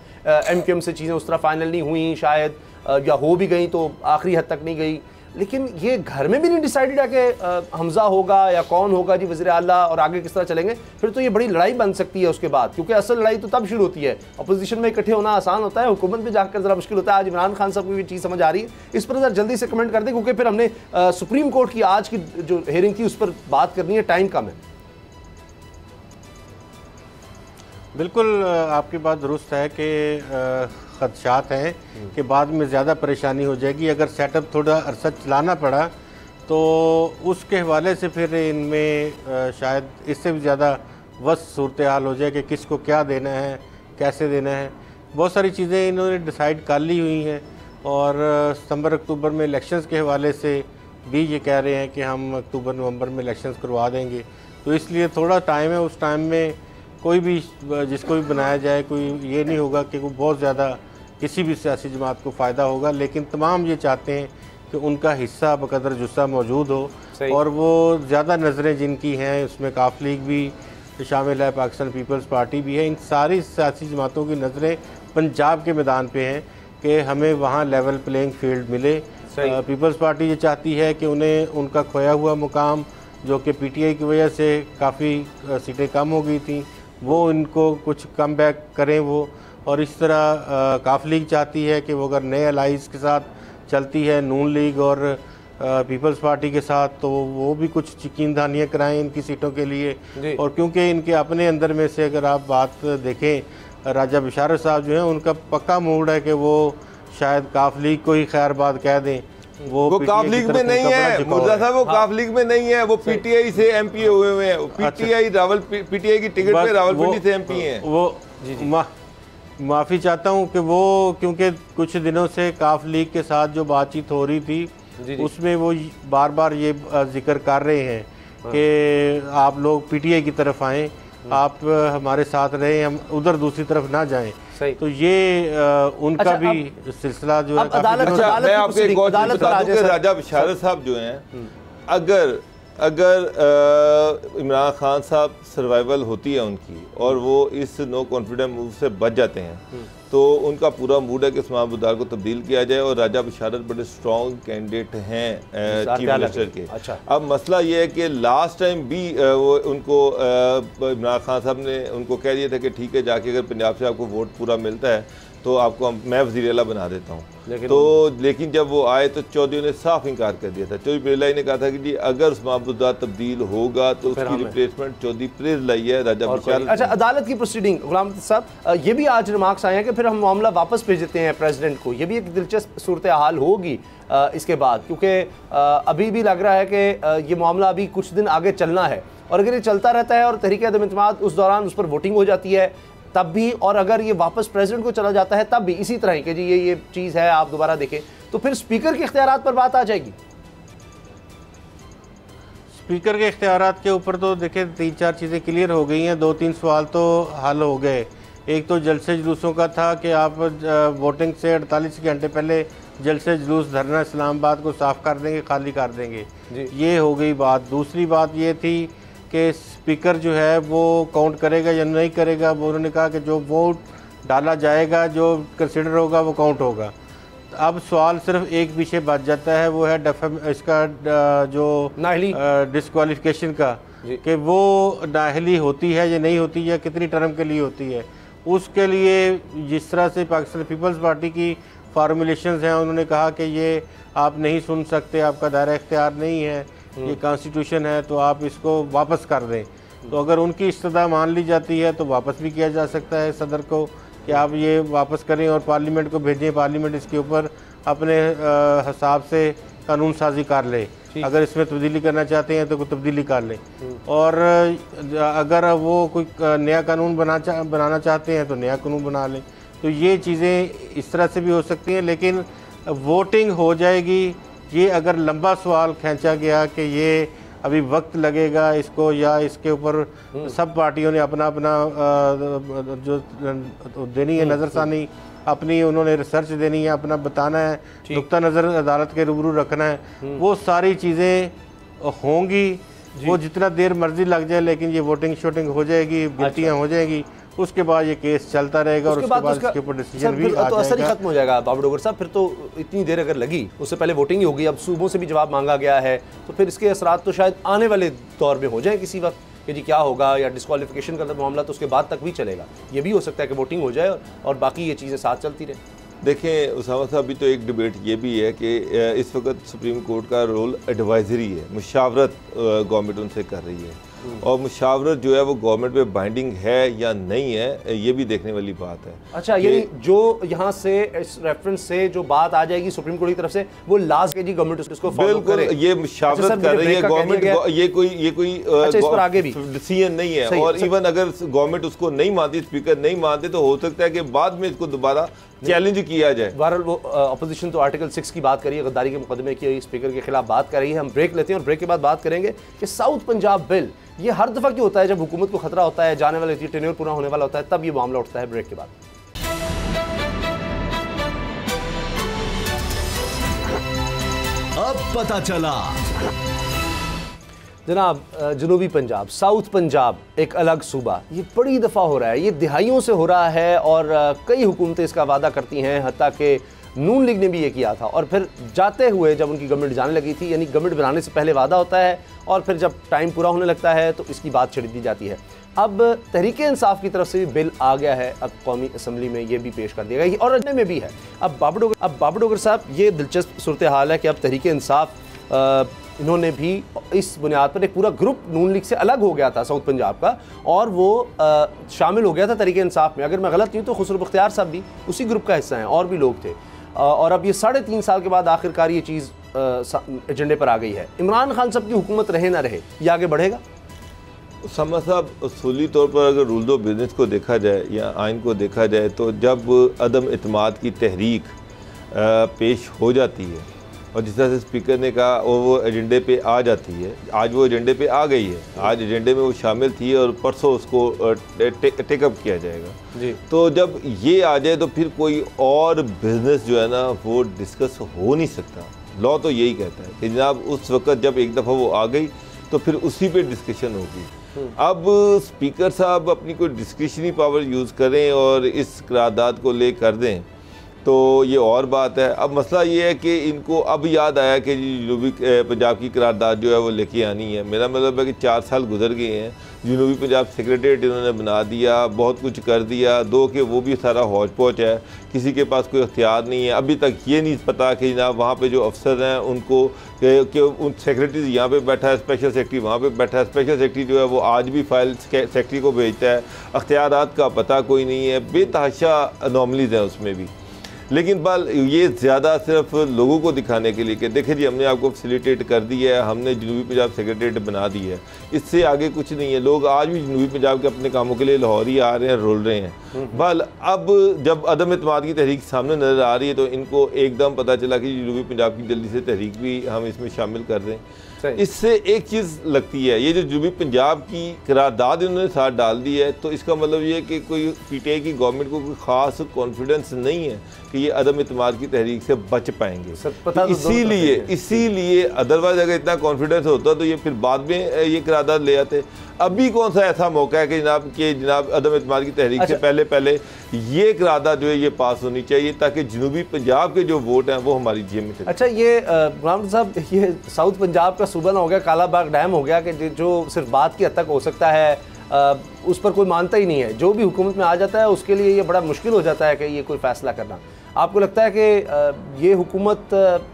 MQM से चीज़ें उस तरह फाइनल नहीं हुई शायद, या हो भी गई तो आखिरी हद तक नहीं गई, लेकिन ये घर में भी नहीं डिसाइडेड है कि हमजा होगा या कौन होगा जी वज़ीर आला और आगे किस तरह चलेंगे। फिर तो ये बड़ी लड़ाई बन सकती है उसके बाद, क्योंकि असल लड़ाई तो तब शुरू होती है। अपोजिशन में इकट्ठे होना आसान होता है, हुकूमत में जाकर ज़रा मुश्किल होता है। आज इमरान खान साहब को भी चीज़ समझ आ रही है, इस पर ज़रा जल्दी से कमेंट कर दें, क्योंकि फिर हमने सुप्रीम कोर्ट की आज की जो हेयरिंग थी उस पर बात करनी है, टाइम कम है। बिल्कुल आपकी बात दुरुस्त है कि खदशात हैं कि बाद में ज़्यादा परेशानी हो जाएगी। अगर सेटअप थोड़ा अरसा चलाना पड़ा तो उसके हवाले से फिर इनमें शायद इससे भी ज़्यादा वस्त सूरत हाल हो जाए कि किसको क्या देना है, कैसे देना है। बहुत सारी चीज़ें इन्होंने डिसाइड कर ली हुई हैं और सितंबर अक्टूबर में इलेक्शंस के हवाले से भी ये कह रहे हैं कि हम अक्टूबर नवंबर में इलेक्शंस करवा देंगे। तो इसलिए थोड़ा टाइम है, उस टाइम में कोई भी जिसको भी बनाया जाए, कोई ये नहीं होगा कि कोई बहुत ज़्यादा किसी भी सियासी जमात को फ़ायदा होगा, लेकिन तमाम ये चाहते हैं कि उनका हिस्सा बकदर जुस्सा मौजूद हो। और वो ज़्यादा नज़रें जिनकी हैं उसमें काफ लीग भी शामिल है, पाकिस्तान पीपल्स पार्टी भी है, इन सारी सियासी जमातों की नज़रें पंजाब के मैदान पे हैं कि हमें वहाँ लेवल प्लेइंग फील्ड मिले। पीपल्स पार्टी ये चाहती है कि उन्हें उनका खोया हुआ मुकाम जो कि पीटीआई की वजह से काफ़ी सीटें कम हो गई थी, वो इनको कुछ कम बैक करें वो। और इस तरह काफ लीग चाहती है कि वो अगर नए अलाइज के साथ चलती है, नून लीग और पीपल्स पार्टी के साथ, तो वो भी कुछ यकीनदानियाँ कराएं इनकी सीटों के लिए। और क्योंकि इनके अपने अंदर में से अगर आप बात देखें, राजा बिशारत साहब जो हैं उनका पक्का मूड है कि वो शायद काफ लीग को ही खैर बात कह दें। वो काफ लीग में नहीं है मुर्जा साहब, वो काफ लीग में नहीं है, वो पीटीआई से एमपी हुए हुए हैं। पीटीआई की टिकट पे रावलपिंडी से एमपी हैं। वो माफ़ी चाहता हूँ कि वो क्योंकि कुछ दिनों से काफ लीग के साथ जो बातचीत हो रही थी उसमें वो बार बार ये जिक्र कर रहे हैं कि आप लोग पीटीआई की तरफ आएँ, आप हमारे साथ रहें, हम उधर दूसरी तरफ ना जाएं। तो ये उनका भी सिलसिला जो है। मैं आपको एक और चीज़ बता दूं कि राजा बिशारत साहब जो हैं, अगर इमरान खान साहब सर्वाइवल होती है उनकी और वो इस नो कॉन्फिडेंस मूव से बच जाते हैं, तो उनका पूरा मूड है कि उस्मान बुदार को तब्दील किया जाए। और राजा बिशारत बड़े स्ट्रॉन्ग कैंडिडेट हैं चीफ मिनिस्टर के। अब मसला ये है कि लास्ट टाइम भी वो उनको इमरान खान साहब ने उनको कह दिया था कि ठीक है, जाके अगर पंजाब से आपको वोट पूरा मिलता है तो आपको मैं वज़ीर आला बना देता हूँ। लेकिन जब वो आए तो चौधरी ने साफ इनकार कर दिया था। चौधरी पीरलाई ने कहा था कि जी अगर उस्मान बुदार तब्दील होगा तो उसकी रिप्लेसमेंट चौधरी पीरलाई है, राजा बिशारत। अच्छा, अदालत की प्रोसीडिंग गुलाम साहब, ये भी आज रिमार्क्स आए हैं कि फिर हम मामला वापस भेज देते हैं प्रेसिडेंट को। ये भी एक दिलचस्प सूरत हाल होगी इसके बाद, क्योंकि अभी भी लग रहा है कि ये मामला अभी कुछ दिन आगे चलना है, और अगर ये चलता रहता है और तहरीक अदम इत्तेमाद उस दौरान उस पर वोटिंग हो जाती है तब भी, और अगर ये वापस प्रेसिडेंट को चला जाता है तब भी इसी तरह कि जी ये चीज़ है आप दोबारा देखें, तो फिर स्पीकर के इख्तियारात पर बात आ जाएगी। स्पीकर के इख्तियारात के ऊपर तो देखें 3-4 चीज़ें क्लियर हो गई हैं। 2-3 सवाल तो हल हो गए। एक तो जलसे जुलूसों का था कि आप वोटिंग से 48 घंटे पहले जलसे जुलूस धरना इस्लामाबाद को साफ़ कर देंगे, खाली कर देंगे, ये हो गई बात। दूसरी बात ये थी कि स्पीकर जो है वो काउंट करेगा या नहीं करेगा। वो उन्होंने कहा कि जो वोट डाला जाएगा, जो कंसिडर होगा वो काउंट होगा। अब सवाल सिर्फ एक पीछे बच जाता है, वो है इसका जो डिस्क्वालिफिकेशन का, कि वो नाअहली होती है या नहीं होती है, कितनी टर्म के लिए होती है। उसके लिए जिस तरह से पाकिस्तान पीपल्स पार्टी की फार्मूलेशंस हैं, उन्होंने कहा कि ये आप नहीं सुन सकते, आपका दायरा इख्तियार नहीं है, ये कॉन्स्टिट्यूशन है तो आप इसको वापस कर दें। तो अगर उनकी इस्तदा मान ली जाती है तो वापस भी किया जा सकता है सदर को कि आप ये वापस करें और पार्लियामेंट को भेजें, पार्लियामेंट इसके ऊपर अपने हिसाब से कानून साजी कर ले। अगर इसमें तब्दीली करना चाहते हैं तो कोई तब्दीली कर लें, और अगर वो कोई नया कानून बनाना चाहते हैं तो नया कानून बना लें। तो ये चीज़ें इस तरह से भी हो सकती हैं, लेकिन वोटिंग हो जाएगी। ये अगर लंबा सवाल खींचा गया कि ये अभी वक्त लगेगा इसको, या इसके ऊपर सब पार्टियों ने अपना अपना जो देनी है नज़रसानी, अपनी उन्होंने रिसर्च देनी है, अपना बताना है, नुक्ता नज़र अदालत के रूबरू रखना है, वो सारी चीज़ें होंगी। वो जितना देर मर्जी लग जाए, लेकिन ये वोटिंग शोटिंग हो जाएगी, गिनतियाँ हो जाएगी, उसके बाद ये केस चलता रहेगा और उसके बाद इसके ऊपर डिसीजन भी आ जाएगा। तो असर ही खत्म हो जाएगा बाबर डोगर साहब। फिर तो इतनी देर अगर लगी, उससे पहले वोटिंग ही होगी, अब सूबों से भी जवाब मांगा गया है, तो फिर इसके असरात तो शायद आने वाले दौर में हो जाए किसी वक्त कि जी क्या होगा, या डिस्क्वालिफिकेशन का मामला तो उसके बाद तक भी चलेगा। ये भी हो सकता है कि वोटिंग हो जाए और बाकी ये चीज़ें साथ चलती रहे। देखें उसामा साहब, अभी तो एक डिबेट ये भी है कि इस वक्त सुप्रीम कोर्ट का रोल एडवाइजरी है, मुशावरत गवर्नमेंट उनसे कर रही है, और मुशावरत जो है वो गवर्नमेंट पे बाइंडिंग है या नहीं है, ये भी देखने वाली बात है। अच्छा, यानी जो यहाँ से इस रेफरेंस से जो बात आ जाएगी सुप्रीम कोर्ट की तरफ से, वो लास्ट के जी गवर्नमेंट उसको फॉलो करे। ये मुशावरत कर रही है गवर्नमेंट, ये कोई इस पर आगे भी डिसीजन नहीं है। और इवन अगर गवर्नमेंट उसको नहीं मानती, स्पीकर नहीं मानते, तो हो सकता है कि बाद में इसको दोबारा चैलेंज किया जाए। बहरहाल वो अपोजिशन तो आर्टिकल 6 की बात करिए, गद्दारी के मुकदमे की, स्पीकर के खिलाफ बात कर रही है। हम ब्रेक लेते हैं और ब्रेक के बाद बात करेंगे कि साउथ पंजाब बिल, ये हर दफ़ा क्यों होता है जब हुकूमत को खतरा होता है, जाने वाले टेन्योर पूरा होने वाला होता है, तब ये मामला उठता है। ब्रेक के बाद अब पता चला। जनाब, जनूबी पंजाब, साउथ पंजाब एक अलग सूबा, ये बड़ी दफ़ा हो रहा है, ये दिहाइयों से हो रहा है, और कई हुकूमतें इसका वादा करती हैं, हत्ता कि नून लीग ने भी ये किया था, और फिर जाते हुए जब उनकी गवर्नमेंट जाने लगी थी, यानी गवर्नमेंट बनाने से पहले वादा होता है और फिर जब टाइम पूरा होने लगता है तो इसकी बात छिड़ दी जाती है। अब तहरीक-ए-इंसाफ की तरफ से भी बिल आ गया है, अब कौमी असम्बली में ये भी पेश कर दिया गया और अजने में भी है। अब बाबर डोगर साहब, ये दिलचस्प सूरत हाल है कि अब तहरीक-ए-इंसाफ इन्होंने भी इस बुनियाद पर एक पूरा ग्रुप नून लीग से अलग हो गया था साउथ पंजाब का, और वो शामिल हो गया था तहरीक-ए-इंसाफ में। अगर मैं गलत नहीं हूँ तो खुसरो बख्तियार साहब भी उसी ग्रुप का हिस्सा हैं, और भी लोग थे, और अब ये 3.5 साल के बाद आखिरकार ये चीज़ एजेंडे पर आ गई है। इमरान खान साहब की हुकूमत रहे ना रहे, ये आगे बढ़ेगा? उसामा साहब, उसूली तौर पर अगर रूल्स ऑफ बिजनेस को देखा जाए या आइन को देखा जाए, तो जब अदम इत्मीनाद की तहरीक पेश हो जाती है और जिस तरह से स्पीकर ने कहा वो एजेंडे पे आ जाती है, आज वो एजेंडे पे आ गई है, आज एजेंडे में वो शामिल थी और परसों उसको टेकअप किया जाएगा जी। तो जब ये आ जाए तो फिर कोई और बिजनेस जो है ना वो डिस्कस हो नहीं सकता। लॉ तो यही कहता है कि जनाब उस वक्त जब एक दफ़ा वो आ गई तो फिर उसी पे डिस्कशन होगी। अब स्पीकर साहब अपनी कोई डिस्क्रिशनरी पावर यूज़ करें और इस करारदाद को ले कर दें तो ये और बात है। अब मसला ये है कि इनको अब याद आया कि जनूबी पंजाब की करारदाद जो है वो लेके आनी है। मेरा मतलब है कि 4 साल गुजर गए हैं, जनूबी पंजाब सेक्रेटरीट इन्होंने बना दिया, बहुत कुछ कर दिया, दो कि वो भी सारा हौच पौच है, किसी के पास कोई अख्तियार नहीं है। अभी तक ये नहीं पता कि जनाब वहाँ पे जो अफसर हैं उनको कि उन सेक्रेटरीज यहाँ पे बैठा है, स्पेशल सेक्रेटरी वहाँ पे बैठा है, स्पेशल सेक्रेटरी जो है वो आज भी फाइल सेक्रेटरी को भेजता है, अख्तियारात का पता कोई नहीं है, बेतहाशा अनॉमलीज़ हैं उसमें भी। लेकिन बल ये ज़्यादा सिर्फ लोगों को दिखाने के लिए कि देखिए जी हमने आपको फैसिलिटेट कर दी है, हमने जनूबी पंजाब सेक्रेटरीट बना दी है, इससे आगे कुछ नहीं है। लोग आज भी जनूबी पंजाब के अपने कामों के लिए लाहौर ही आ रहे हैं, रोल रहे हैं। बल अब जब अदम इत्मीनाद की तहरीक सामने नज़र आ रही है तो इनको एकदम पता चला कि जनूबी पंजाब की जल्दी से तहरीक भी हम इसमें शामिल कर दें। इससे एक चीज़ लगती है, ये जो जनूबी पंजाब की करारदाद इन्होंने साथ डाल दी है तो इसका मतलब ये कि कोई पीटीआई की गवर्नमेंट को कोई ख़ास कॉन्फिडेंस नहीं है कि ये अदम इत्मीनाद की तहरीक से बच पाएंगे। इसीलिए अदरवाइज अगर इतना कॉन्फिडेंस होता तो ये फिर बाद में ये करारदाद ले आते। अभी कौन सा ऐसा मौका है कि जनाब अदम इत्मीनाद की तहरीक से पहले ये करारदाद जो है ये पास होनी चाहिए ताकि जनूबी पंजाब के जो वोट हैं वो हमारी जेब में चले। अच्छा, ये गुलाम साहब, ये साउथ पंजाब का सूबा ना हो गया, कालाबाग डैम हो गया कि जो सिर्फ बात की हद तक हो सकता है, उस पर कोई मानता ही नहीं है। जो भी हुकूमत में आ जाता है उसके लिए ये बड़ा मुश्किल हो जाता है कि ये कोई फ़ैसला करना। आपको लगता है कि ये हुकूमत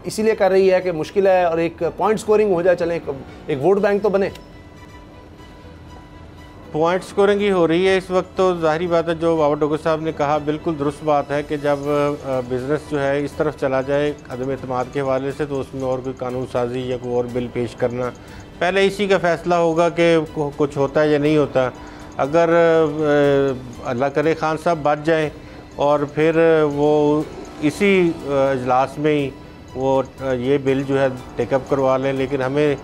इसीलिए कर रही है कि मुश्किल है और एक पॉइंट स्कोरिंग हो जाए, चलें एक वोट बैंक तो बने? पॉइंट स्कोरिंग ही हो रही है इस वक्त। तो जाहिर बात है जो बाबर डोगर साहब ने कहा बिल्कुल दुरुस्त बात है कि जब बिज़नेस जो है इस तरफ चला जाए अदम एतमाद के हवाले से, तो उसमें और कोई कानून साजी या कोई और बिल पेश करना, पहले इसी का फ़ैसला होगा कि कुछ होता है या नहीं होता। अगर अल्लाह करे खान साहब बच जाएँ और फिर वो इसी इजलास में ही वो ये बिल जो है टेकअप करवा लें, लेकिन हमें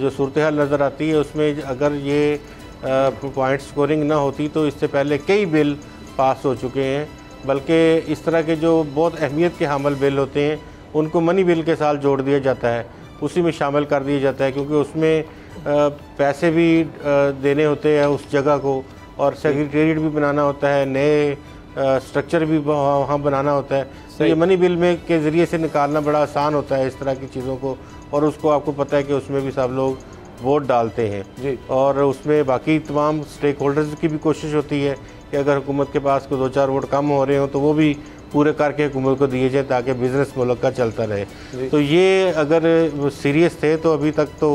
जो सूरत हाल नज़र आती है उसमें अगर ये पॉइंट स्कोरिंग ना होती तो इससे पहले कई बिल पास हो चुके हैं, बल्कि इस तरह के जो बहुत अहमियत के हामिल बिल होते हैं उनको मनी बिल के साथ जोड़ दिया जाता है, उसी में शामिल कर दिया जाता है, क्योंकि उसमें पैसे भी देने होते हैं उस जगह को और सेक्रेटेरिएट भी बनाना होता है, नए स्ट्रक्चर भी वहाँ बनाना होता है। तो ये मनी बिल में के ज़रिए से निकालना बड़ा आसान होता है इस तरह की चीज़ों को, और उसको आपको पता है कि उसमें भी सब लोग वोट डालते हैं जी। और उसमें बाकी तमाम स्टेक होल्डर्स की भी कोशिश होती है कि अगर हुकूमत के पास को 2-4 वोट कम हो रहे हो तो वो भी पूरे करके हुकूमत को दिए जाए ताकि बिज़नेस मुल्क का चलता रहे। तो ये अगर सीरियस थे तो अभी तक तो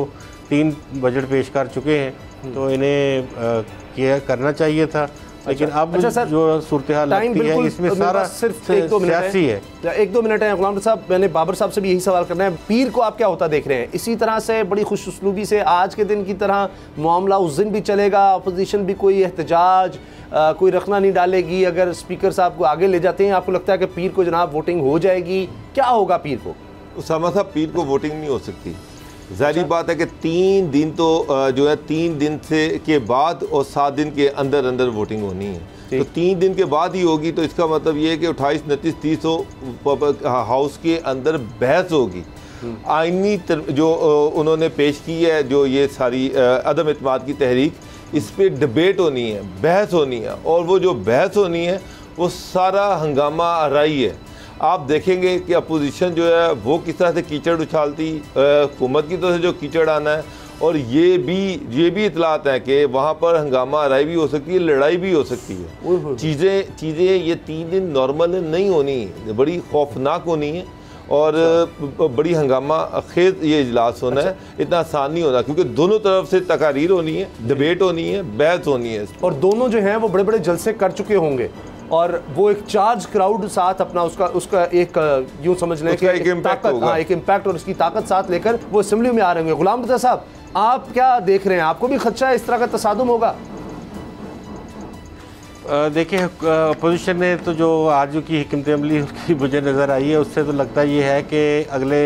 3 बजट पेश कर चुके हैं, तो इन्हें क्या करना चाहिए था। लेकिन अब जो सूरत हाल लगती है इसमें सारा सिर्फ 1-2 मिनट है। 1-2 मिनट है गुलाम साहब, मैंने बाबर साहब से भी यही सवाल करना है, पीर को आप क्या होता देख रहे हैं? इसी तरह से बड़ी खुश उसलूबी से आज के दिन की तरह मामला उस दिन भी चलेगा, अपोजिशन भी कोई एहतजाज कोई रखना नहीं डालेगी, अगर स्पीकर साहब को आगे ले जाते हैं आपको लगता है कि पीर को जनाब वोटिंग हो जाएगी? क्या होगा पीर को? उसामा साहब, पीर को वोटिंग नहीं हो सकती। ज़ाहिर बात है कि 3 दिन तो जो है 3 दिन से के बाद और 7 दिन के अंदर अंदर वोटिंग होनी है, तो 3 दिन के बाद ही होगी। तो इसका मतलब ये है कि 28, 29, 30 हाउस के अंदर बहस होगी। आईनी जो उन्होंने पेश की है, जो ये सारी अदम एतमाद की तहरीक, इस पर डिबेट होनी है, बहस होनी है, और वो जो बहस होनी है वो सारा हंगामा आराई है। आप देखेंगे कि अपोजिशन जो है वो किस तरह से कीचड़ उछालती, हुकूमत की तरफ से जो कीचड़ आना है, और ये भी इतलात है कि वहाँ पर हंगामा आराई भी हो सकती है, लड़ाई भी हो सकती है। चीज़ें ये 3 दिन नॉर्मल नहीं होनी, बड़ी खौफनाक होनी है और बड़ी हंगामा खेज ये इजलास होना है। इतना आसान नहीं होना, क्योंकि दोनों तरफ से तकारीर होनी है, डिबेट होनी है, बहस होनी है, और दोनों जो हैं वो बड़े बड़े जलसे कर चुके होंगे और वो एक चार्ज क्राउड साथ अपना उसका एक यूँ समझ लें कि एक इम्पैक्ट और उसकी ताकत साथ लेकर वो असेंबली में आ रहे होंगे। गुलाम रज़ा साहब, आप क्या देख रहे हैं? आपको भी खदशा है इस तरह का तसादुम होगा? देखिए, अपोजिशन ने तो जो आज की हिकमत अमली उसकी मुझे नज़र आई है, उससे तो लगता ये है कि अगले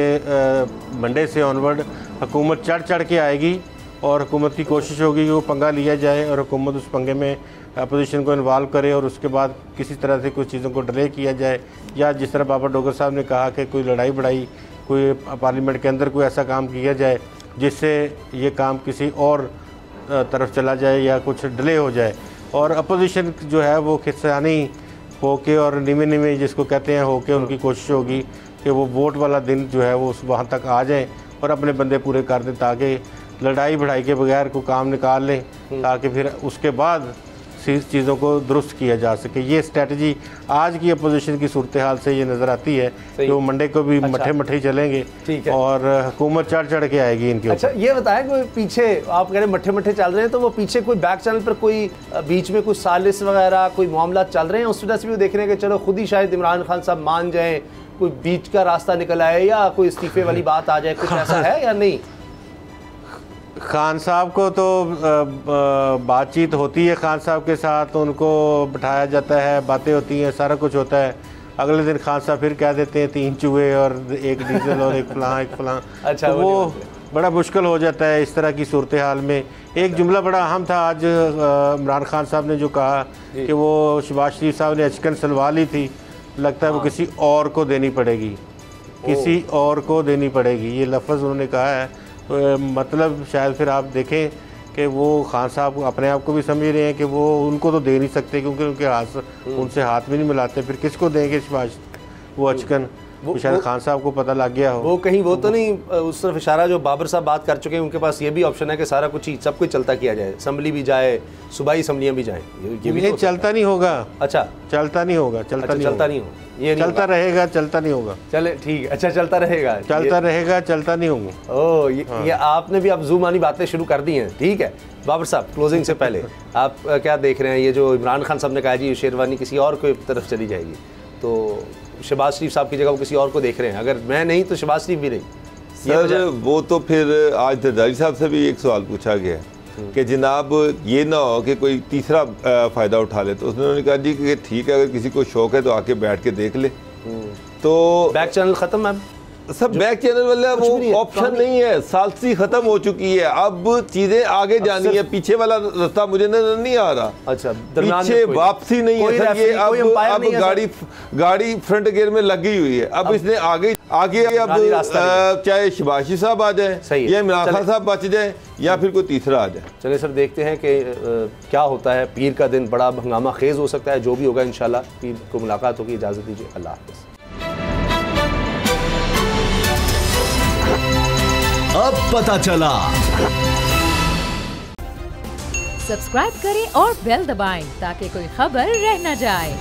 मंडे से ऑनवर्ड हुकूमत चढ़ के आएगी और हुकूमत की कोशिश होगी कि वो पंगा लिया जाए और हुकूमत उस पंगे में अपोजिशन को इन्वॉल्व करे और उसके बाद किसी तरह से कुछ चीज़ों को डिले किया जाए, या जिस तरह बाबर डोगर साहब ने कहा कि कोई लड़ाई बड़ाई, कोई पार्लियामेंट के अंदर कोई ऐसा काम किया जाए जिससे ये काम किसी और तरफ चला जाए या कुछ डिले हो जाए। और अपोजिशन जो है वो खिस्सानी होके और निमे जिसको कहते हैं होके उनकी कोशिश होगी कि वो वोट वाला दिन जो है वो वहाँ तक आ जाए और अपने बंदे पूरे कर दें, ताकि लड़ाई बढ़ाई के बगैर को काम निकाल लें, ताकि फिर उसके बाद चीज़ों को दुरुस्त किया जा सके। ये स्ट्रेटजी आज की अपोजिशन की सूरत हाल से ये नज़र आती है कि वो मंडे को भी मठे चलेंगे और हुकूमत चढ़ के आएगी इनके। अच्छा, ये बताएं कोई पीछे आप कह रहे मठे चल रहे हैं, तो वो पीछे कोई बैक चैनल पर कोई बीच में कोई सालिस वगैरह कोई मामला चल रहे हैं, उस वजह से भी देख रहे हैं कि चलो खुद ही शायद इमरान खान साहब मान जाएँ, कोई बीच का रास्ता निकल आए या कोई इस्तीफे वाली बात आ जाए, कुछ ऐसा है या नहीं? खान साहब को तो बातचीत होती है, खान साहब के साथ उनको बिठाया जाता है, बातें होती हैं, सारा कुछ होता है। अगले दिन खान साहब फिर कह देते हैं 3 चूहे और 1 डीजल और एक फलां। अच्छा, तो वो बड़ा मुश्किल हो जाता है इस तरह की सूरत हाल में। एक जुमला बड़ा अहम था आज इमरान खान साहब ने जो कहा कि वो शहबाज शरीफ साहब ने अचकन सलवा ली थी, लगता है वो किसी और को देनी पड़ेगी, किसी और को देनी पड़ेगी, ये लफ्ज़ उन्होंने कहा है। तो मतलब शायद फिर आप देखें कि वो खान साहब अपने आप को भी समझ रहे हैं कि वो उनको तो दे नहीं सकते, क्योंकि उनके उनसे हाथ भी नहीं मिलाते, फिर किसको देंगे शहबाज वो अचकन। शायद खान साहब को पता लग गया हो। वो कहीं वो तो नहीं उस तरफ इशारा जो बाबर साहब बात कर चुके हैं, उनके पास ये भी ऑप्शन है कि सारा कुछ ही सब कुछ चलता किया जाए, असम्बली भी जाए, सूबाई असम्बलियाँ भी जाएँ, ये भी तो चलता नहीं होगा। अच्छा चलता नहीं होगा, चलता नहीं होगा, ये चलता रहेगा, चलता नहीं होगा। चले ठीक है, अच्छा चलता रहेगा, चलता नहीं होगा। ओह ये आपने भी अब ज़ूमानी बातें शुरू कर दी हैं। ठीक है बाबर साहब, क्लोजिंग से पहले आप क्या देख रहे हैं, ये जो इमरान खान साहब ने कहा जी शेरवानी किसी और को तरफ चली जाएगी, तो शहबाज शरीफ साहब की जगह वो किसी और को देख रहे हैं, अगर मैं नहीं तो शहबाज शरीफ भी नहीं। सर वो तो फिर आज जरदारी साहब से भी एक सवाल पूछा गया कि जनाब ये ना हो कि कोई तीसरा फ़ायदा उठा ले, तो उन्होंने कहा जी कि ठीक है, अगर किसी को शौक है तो आके बैठ के देख ले। तो बैक चैनल ख़त्म है सब, बैक चैनल वाला वो ऑप्शन नहीं है, सालसी खत्म हो चुकी है, अब चीजें आगे जानी है, पीछे वाला रास्ता मुझे नजर नहीं आ रहा। अच्छा पीछे वापसी नहीं है सर, ये अब गाड़ी फ्रंट गियर में लगी हुई है, अब इसने आगे अब चाहे शहबाज साहब आ जाए या इमरान खान साहब बच जाए या फिर कोई तीसरा आ जाए। चलिए सर देखते हैं कि क्या होता है। पीर का दिन बड़ा हंगामा खेज हो सकता है, जो भी होगा इंशाल्लाह पीर को मुलाकात होगी। इजाज़त दीजिए, अल्लाह हाफ़िज़। अब पता चला। सब्सक्राइब करें और बेल दबाएं ताकि कोई खबर रह न जाए।